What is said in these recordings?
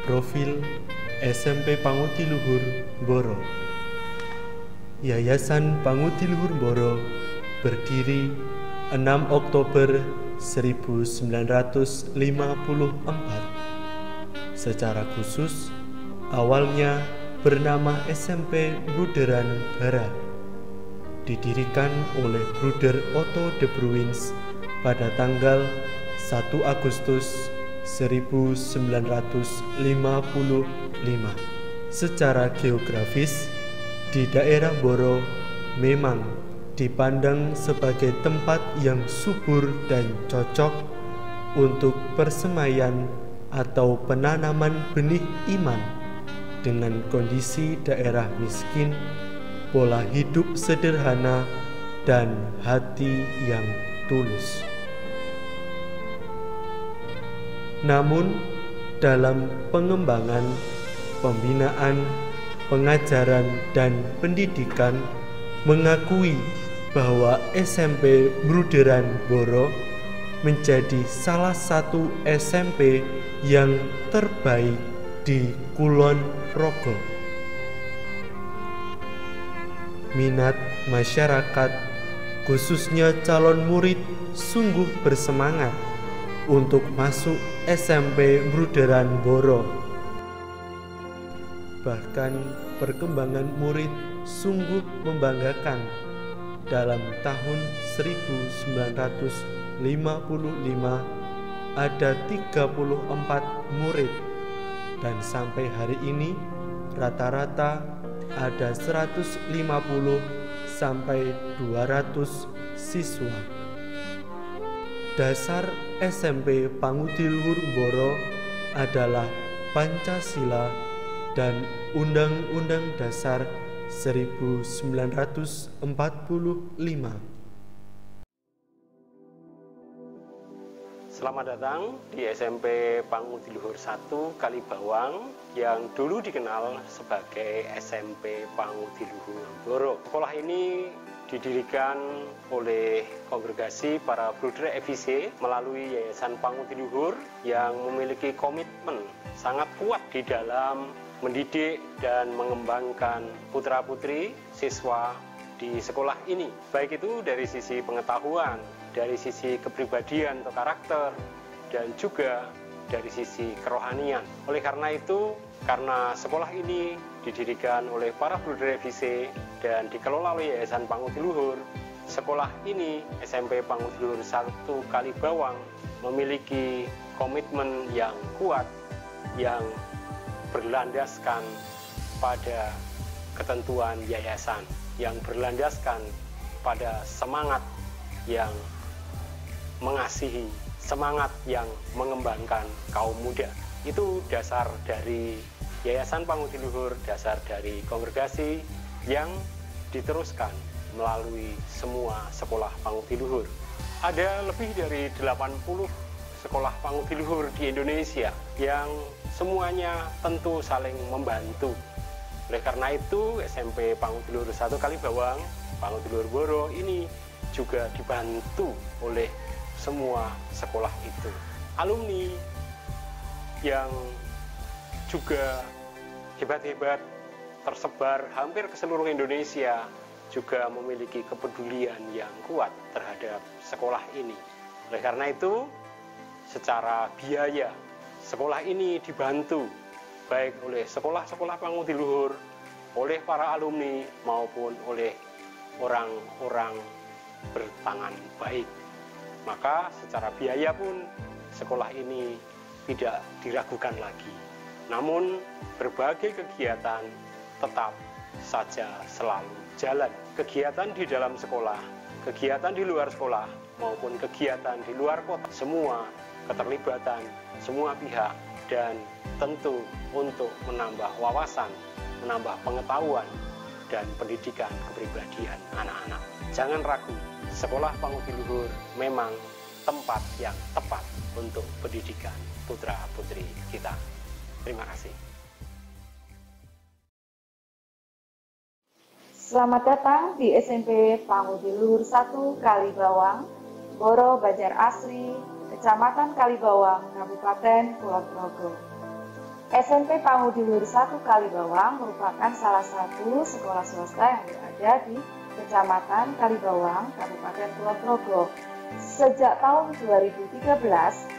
Profil SMP Pangutiluhur Mboro. Yayasan Pangutiluhur Mboro berdiri 6 Oktober 1954. Secara khusus, awalnya bernama SMP Broederan Bara. Didirikan oleh Broeder Otto de Bruins pada tanggal 1 Agustus 1955. Secara geografis, di daerah Mboro memang dipandang sebagai tempat yang subur dan cocok untuk persemaian atau penanaman benih iman dengan kondisi daerah miskin, pola hidup sederhana, dan hati yang tulus. Namun, dalam pengembangan, pembinaan, pengajaran, dan pendidikan mengakui bahwa SMP Broederan Mboro menjadi salah satu SMP yang terbaik di Kulon Progo. Minat masyarakat, khususnya calon murid, sungguh bersemangat untuk masuk SMP Broederan Mboro. Bahkan perkembangan murid sungguh membanggakan. Dalam tahun 1955 ada 34 murid, dan sampai hari ini rata-rata ada 150 sampai 200 siswa. Dasar SMP Pangutiluhur Mboro adalah Pancasila dan Undang-Undang Dasar 1945. Selamat datang di SMP Pangutiluhur 1 Kalibawang yang dulu dikenal sebagai SMP Pangutiluhur Mboro. Sekolah ini didirikan oleh kongregasi para Broeder FIC melalui Yayasan Pangutiluhur yang memiliki komitmen sangat kuat di dalam mendidik dan mengembangkan putra-putri siswa di sekolah ini, baik itu dari sisi pengetahuan, dari sisi kepribadian atau karakter, dan juga dari sisi kerohanian. Oleh karena itu, karena sekolah ini didirikan oleh para guru FIC dan dikelola oleh Yayasan Pangudi-Luhur, sekolah ini SMP Pangudi-Luhur 1 Kalibawang memiliki komitmen yang kuat yang berlandaskan pada ketentuan yayasan, yang berlandaskan pada semangat yang mengasihi, semangat yang mengembangkan kaum muda. Itu dasar dari Yayasan Pangudi-Luhur, dasar dari kongregasi yang diteruskan melalui semua sekolah Pangudi-Luhur. Ada lebih dari 80 sekolah Pangudi-Luhur di Indonesia yang semuanya tentu saling membantu. Oleh karena itu, SMP Pangudi-Luhur 1 Kalibawang, Pangudi-Luhur Boro ini juga dibantu oleh semua sekolah itu. Alumni yang juga hebat-hebat tersebar hampir ke seluruh Indonesia juga memiliki kepedulian yang kuat terhadap sekolah ini. Oleh karena itu, secara biaya, sekolah ini dibantu baik oleh sekolah-sekolah Pangudi-Luhur, oleh para alumni, maupun oleh orang-orang bertangan baik. Maka secara biaya pun sekolah ini tidak diragukan lagi. Namun berbagai kegiatan tetap saja selalu jalan. Kegiatan di dalam sekolah, kegiatan di luar sekolah, maupun kegiatan di luar kota, semua keterlibatan semua pihak, dan tentu untuk menambah wawasan, menambah pengetahuan, dan pendidikan kepribadian anak-anak. Jangan ragu, sekolah Pangudi-Luhur memang tempat yang tepat untuk pendidikan putra-putri kita. Terima kasih. Selamat datang di SMP Pangudi-Luhur 1 Kalibawang, Boro Banjar Asri, Kecamatan Kalibawang, Kabupaten Kulon Progo. SMP Pangudi-Luhur 1 Kalibawang merupakan salah satu sekolah swasta yang berada di Kecamatan Kalibawang, Kabupaten Kulon Progo. Sejak tahun 2013,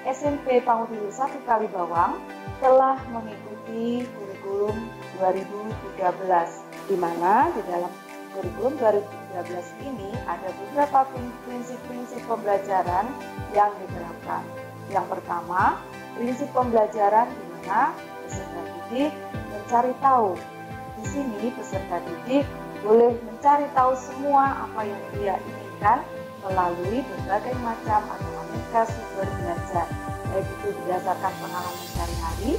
SMP Pangudi-Luhur 1 Kalibawang telah mengikuti kurikulum 2013, di mana di dalam kurikulum 2013 ini ada beberapa prinsip-prinsip pembelajaran yang diterapkan. Yang pertama, prinsip pembelajaran di mana peserta didik mencari tahu. Di sini peserta didik boleh mencari tahu semua apa yang dia inginkan melalui berbagai macam atau aneka sumber belajar, baik itu berdasarkan pengalaman sehari-hari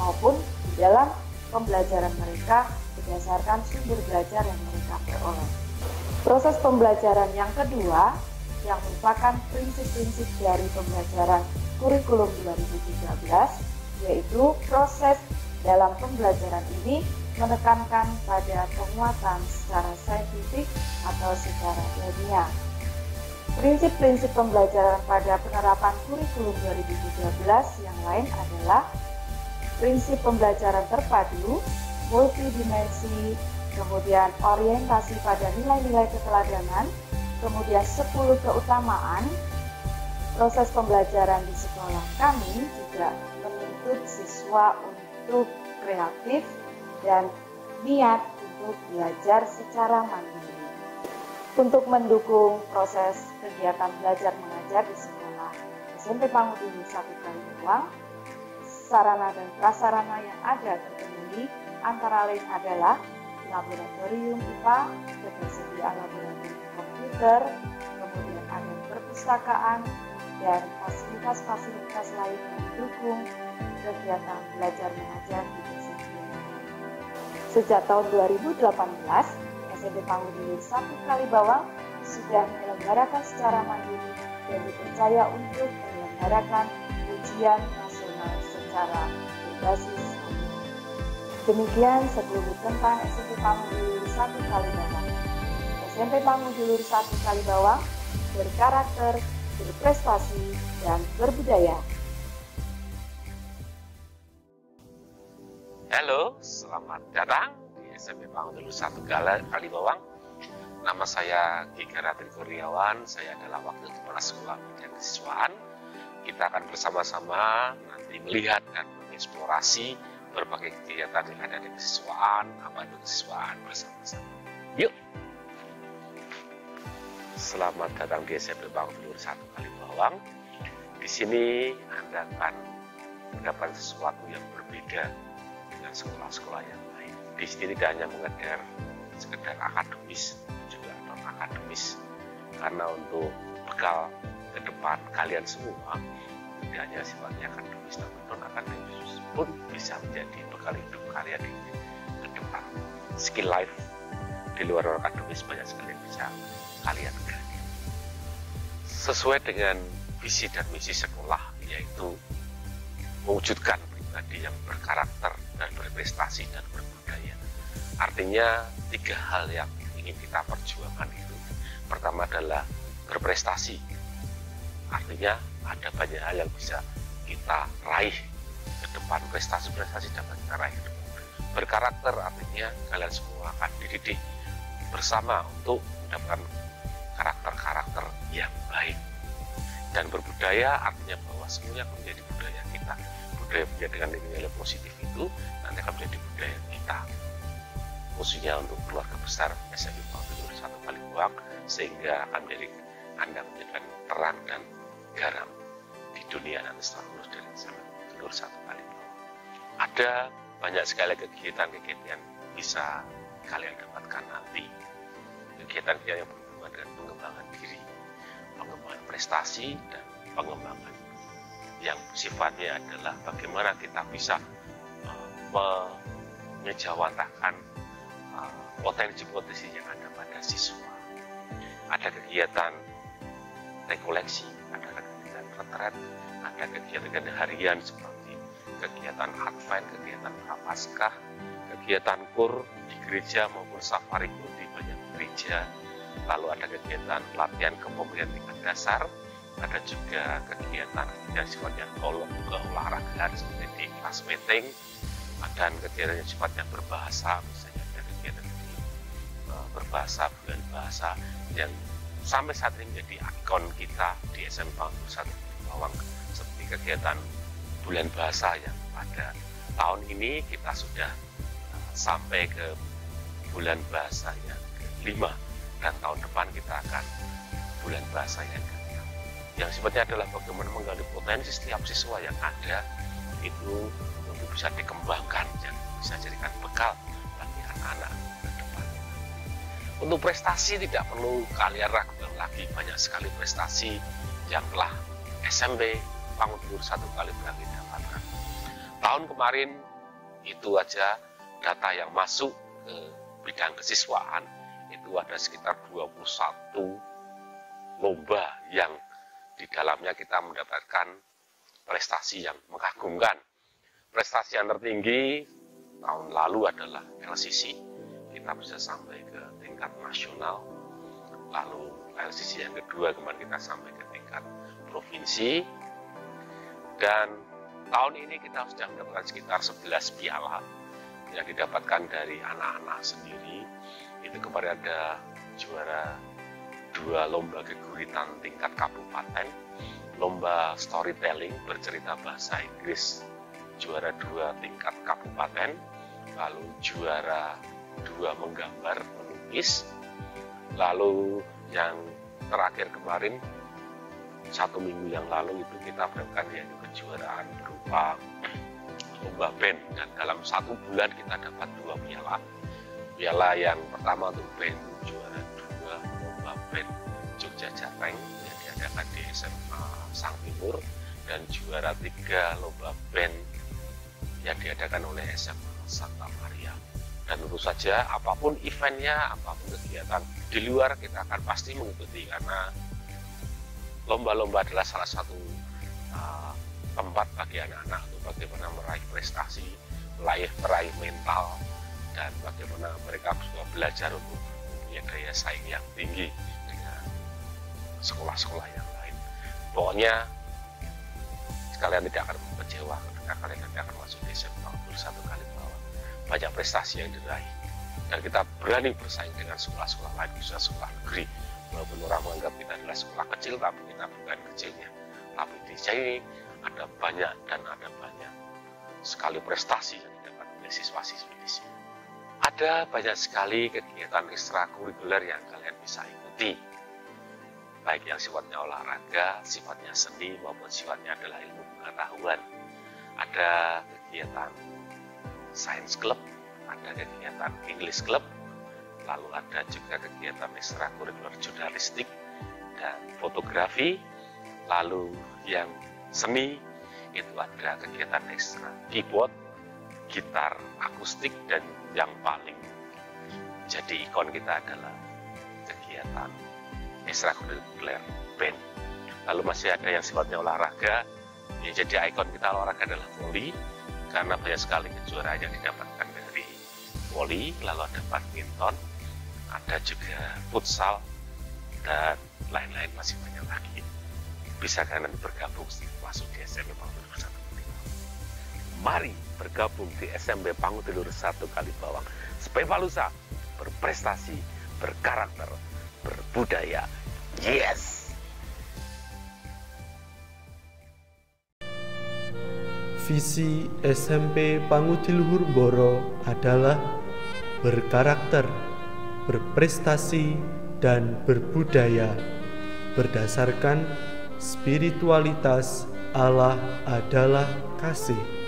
maupun di dalam pembelajaran mereka berdasarkan sumber belajar yang mereka peroleh. Proses pembelajaran yang kedua, yang merupakan prinsip-prinsip dari pembelajaran kurikulum 2013, yaitu proses dalam pembelajaran ini menekankan pada penguatan secara saintifik atau secara ilmiah. Prinsip-prinsip pembelajaran pada penerapan kurikulum 2013 yang lain adalah prinsip pembelajaran terpadu, multidimensi, kemudian orientasi pada nilai-nilai keteladanan, kemudian 10 keutamaan. Proses pembelajaran di sekolah kami juga menuntut siswa untuk kreatif dan niat untuk belajar secara mandiri. Untuk mendukung proses kegiatan belajar mengajar di sekolah SMP Pangudi-Luhur 1 Kalibawang, sarana dan prasarana yang ada terpenuhi antara lain adalah laboratorium IPA, ketersediaan laboratorium komputer, kemudian ada perpustakaan, dan fasilitas-fasilitas lain yang mendukung kegiatan belajar mengajar di SMP. Sejak tahun 2018, SMP Pangudi-Luhur 1 Kalibawang sudah menyelenggarakan secara mandiri dan dipercaya untuk menyelenggarakan ujian nasional secara berbasis. Demikian sebelum tentang SMP Pangudi-Luhur 1 Kalibawang. SMP Pangudi-Luhur 1 Kalibawang berkarakter, berprestasi, dan berbudaya. Halo, selamat datang di SMP Pangu Tilur 1 Kalibawang. Nama saya Ki Garatri Kurniawan, saya adalah Wakil Kepala Sekolah Pendidikan Kesiswaan. Kita akan bersama-sama nanti melihat dan mengeksplorasi berbagai kegiatan yang ada di kesiswaan, apa itu kesiswaan bersama-sama. Yuk! Selamat datang di SMP Pangu Tilur 1 Kalibawang. Di sini Anda akan mendapat sesuatu yang berbeda dengan sekolah-sekolah yang lain. Di sini tidak hanya mengejar sekedar akademis, juga non akademis. Karena untuk bekal ke depan kalian semua tidak hanya sifatnya akademis, namun non akademis pun bisa menjadi bekal hidup kalian di ke depan. Skill life di luar non akademis banyak sekali yang bisa kalian gali. Sesuai dengan visi dan misi sekolah, yaitu mewujudkan pribadi yang berkarakter dan berprestasi dan berbudaya. Artinya 3 hal yang ingin kita perjuangkan itu. Pertama adalah berprestasi. Artinya ada banyak hal yang bisa kita raih ke depan, prestasi-prestasi dapat kita raih ke depan. Berkarakter artinya kalian semua akan dididik bersama untuk mendapatkan karakter-karakter yang baik. Dan berbudaya artinya bahwa semuanya akan menjadi budaya kita. Budaya dengan nilai positif itu nanti akan menjadi budaya kita, khususnya untuk keluarga besar SMP Pangu Tilur 1 Kalibawang, sehingga akan menjadi Anda menjadikan terang dan garam di dunia nanti setelah lulus dari SMP Pangu Tilur 1 Kalibawang. Ada banyak sekali kegiatan-kegiatan yang bisa kalian dapatkan nanti, kegiatan-kegiatan yang berhubungan dengan pengembangan diri, pengembangan prestasi, dan pengembangan yang sifatnya adalah bagaimana kita bisa mengejawantahkan potensi-potensi yang ada pada siswa. Ada kegiatan rekoleksi, ada kegiatan retret, ada kegiatan harian seperti kegiatan Advent, kegiatan Prapaskah, kegiatan kur di gereja maupun safari kur di banyak gereja. Lalu ada kegiatan latihan kepemimpinan tingkat dasar, ada juga kegiatan yang sifatnya keolahragaan seperti di kelas meeting, dan kegiatan yang sifatnya berbahasa, misalnya ada kegiatan berbahasa, bulan bahasa yang sampai saat ini menjadi ikon kita di SMP Pangu Tilur 1 Kalibawang, seperti kegiatan bulan bahasa yang pada tahun ini kita sudah sampai ke bulan bahasa yang ke-5, dan tahun depan kita akan bulan bahasa yang ke-6. Yang sifatnya adalah bagaimana menggali potensi setiap siswa yang ada itu untuk bisa dikembangkan dan bisa jadikan bekal bagi anak-anak ke depan. Untuk prestasi tidak perlu kalian ragukan lagi, banyak sekali prestasi yang telah SMP Pangu Tilur 1 Kalibawang dapatkan. Tahun kemarin itu aja data yang masuk ke bidang kesiswaan itu ada sekitar 21 lomba yang di dalamnya kita mendapatkan prestasi yang mengagumkan. Prestasi yang tertinggi tahun lalu adalah LCC, kita bisa sampai ke tingkat nasional. Lalu LCC yang kedua kemarin kita sampai ke tingkat provinsi. Dan tahun ini kita sudah mendapatkan sekitar 11 piala yang didapatkan dari anak-anak sendiri. Itu kemarin ada juara 2 lomba keguritan tingkat kabupaten, lomba storytelling bercerita bahasa Inggris juara 2 tingkat kabupaten, lalu juara 2 menggambar melukis, lalu yang terakhir kemarin 1 minggu yang lalu itu kita mendapatkan yaitu kejuaraan berupa lomba band, dan dalam 1 bulan kita dapat 2 piala. Piala yang pertama untuk band juara 2 lomba band Jogja Jateng yang diadakan di SMA Sang Timur, dan juara 3 lomba band yang diadakan oleh SMA Santa Maria. Dan tentu saja apapun eventnya, apapun kegiatan di luar kita akan pasti mengikuti, karena lomba-lomba adalah salah satu tempat bagi anak-anak untuk bagaimana meraih prestasi, meraih mental, dan bagaimana mereka juga belajar untuk mempunyai daya saing yang tinggi dengan sekolah-sekolah yang lain. Pokoknya kalian tidak akan kecewa ketika kalian nanti akan masuk di SMP Pangu Tilur 1 Kalibawang. banyak prestasi yang diraih. Dan kita berani bersaing dengan sekolah-sekolah lain, khususnya sekolah negeri. Walaupun orang menganggap kita adalah sekolah kecil, tapi kita bukan kecilnya. Tapi di sini ada banyak dan ada banyak sekali prestasi yang didapat oleh siswa-siswi di sini. Ada banyak sekali kegiatan ekstrakurikuler yang kalian bisa ikuti, baik yang sifatnya olahraga, sifatnya seni, maupun sifatnya adalah ilmu pengetahuan. Ada kegiatan science club, ada kegiatan English club, lalu ada juga kegiatan ekstrakurikuler jurnalistik dan fotografi. Lalu yang seni itu ada kegiatan ekstra keyboard, gitar akustik, dan yang paling jadi ikon kita adalah kegiatan ekstrakurikuler band. Lalu masih ada yang sifatnya olahraga, ya, jadi ikon kita olahraga adalah voli, karena banyak sekali kejuaraan yang didapatkan dari voli. Lalu ada badminton, ada juga futsal, dan lain-lain masih banyak lagi. Bisa kalian bergabung masuk di SMP Pangudilur 1 Kalibawang. Mari bergabung di SMP Pangudilur 1 Kalibawang supaya Palusa berprestasi, berkarakter, berbudaya. Yes! Visi SMP Pangudilur Boro adalah berkarakter, berprestasi, dan berbudaya berdasarkan spiritualitas Allah adalah kasih.